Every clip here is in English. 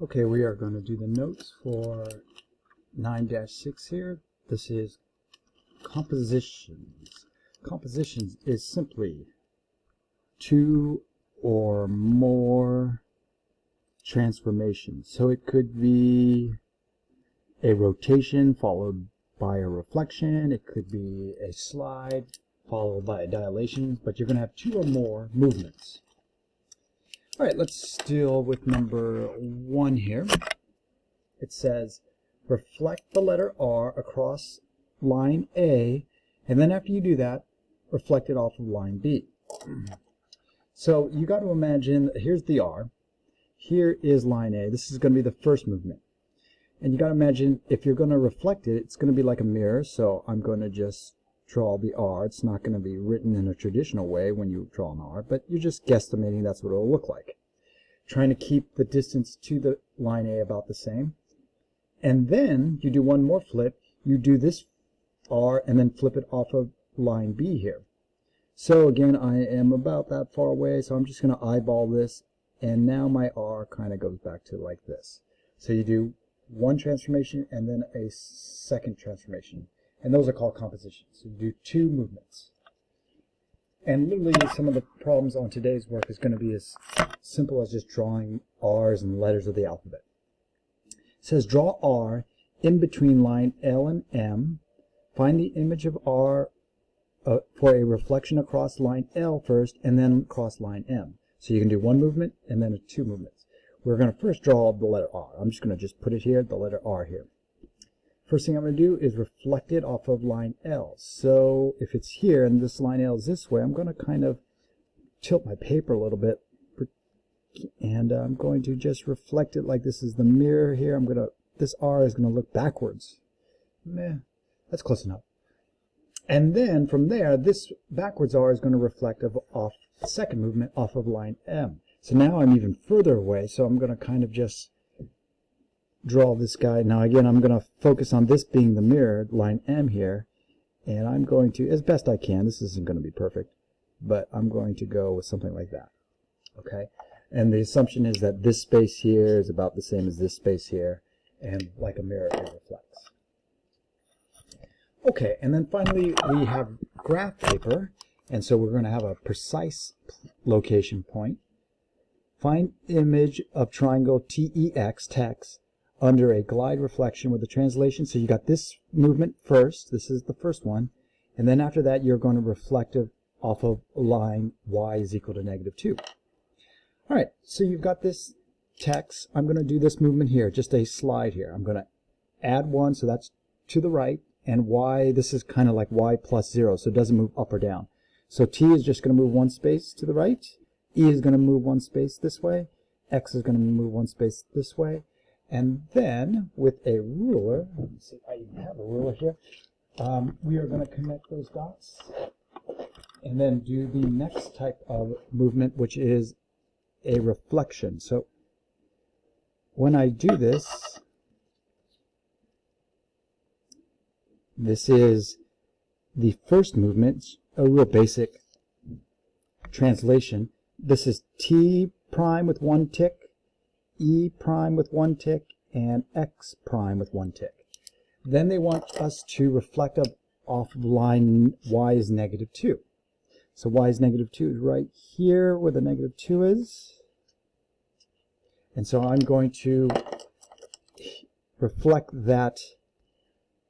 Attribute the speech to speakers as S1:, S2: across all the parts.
S1: Okay, we are going to do the notes for 9-6 here. This is compositions. Compositions is simply two or more transformations. So it could be a rotation followed by a reflection. It could be a slide followed by a dilation, but you're going to have two or more movements. All right, let's deal with number 1 here. It says, reflect the letter R across line A, and then after you do that, reflect it off of line B. So you got to imagine, here's the R, here is line A. This is going to be the first movement. And you got to imagine, if you're going to reflect it, it's going to be like a mirror, so I'm going to just draw the R. It's not going to be written in a traditional way when you draw an R, but you're just guesstimating that's what it'll look like. Trying to keep the distance to the line A about the same. And then you do one more flip. You do this R and then flip it off of line B here. So again, I am about that far away, so I'm just going to eyeball this, and now my R kind of goes back to like this. So you do one transformation and then a second transformation. And those are called compositions. So you do two movements. And literally some of the problems on today's work is going to be as simple as just drawing R's and letters of the alphabet. It says draw R in between line L and M. Find the image of R for a reflection across line L first and then across line M. So you can do one movement and then two movements. We're going to first draw the letter R. I'm just going to just put it here, the letter R here. First thing I'm going to do is reflect it off of line L. So if it's here and this line L is this way, I'm going to kind of tilt my paper a little bit, and I'm going to just reflect it like this is the mirror here. This R is going to look backwards. Meh, that's close enough. And then from there, this backwards R is going to reflect off the second movement off of line M. So now I'm even further away, so I'm going to kind of just draw this guy. Now again, I'm going to focus on this being the mirror, line M here, and I'm going to, as best I can, this isn't going to be perfect, but I'm going to go with something like that. Okay? And the assumption is that this space here is about the same as this space here, and like a mirror, it reflects. Okay, and then finally we have graph paper, and so we're going to have a precise location point. Find image of triangle TEX, text, under a glide reflection with a translation. So you got this movement first. This is the first one. And then after that, you're going to reflect it off of line Y is equal to -2. All right, so you've got this text. I'm going to do this movement here, just a slide here. I'm going to add 1, so that's to the right. And Y, this is kind of like Y plus 0, so it doesn't move up or down. So T is just going to move 1 space to the right. E is going to move 1 space this way. X is going to move 1 space this way. And then with a ruler, let me see if I even have a ruler here, we are going to connect those dots and then do the next type of movement, which is a reflection. So when I do this, this is the first movement, a real basic translation. This is T prime with 1 tick, E prime with 1 tick, and X prime with 1 tick. Then they want us to reflect up off of line Y is -2. So Y is -2 is right here where the -2 is. And so I'm going to reflect that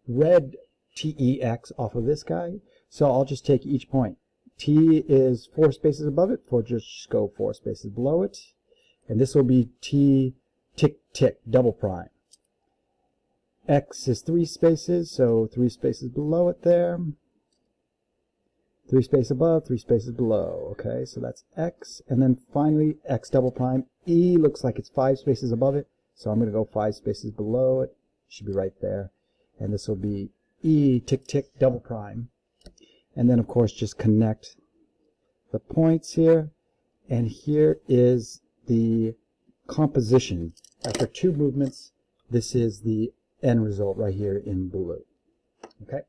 S1: red TEX off of this guy. So I'll just take each point. T is 4 spaces above it, just go 4 spaces below it. And this will be T tick tick double prime. X is 3 spaces, so 3 spaces below it there. 3 spaces above, 3 spaces below. Okay, so that's X. And then finally X double prime. E looks like it's 5 spaces above it, so I'm going to go 5 spaces below it. Should be right there. And this will be E tick tick double prime. And then of course just connect the points here. And here is the composition. After 2 movements, this is the end result right here in blue. Okay?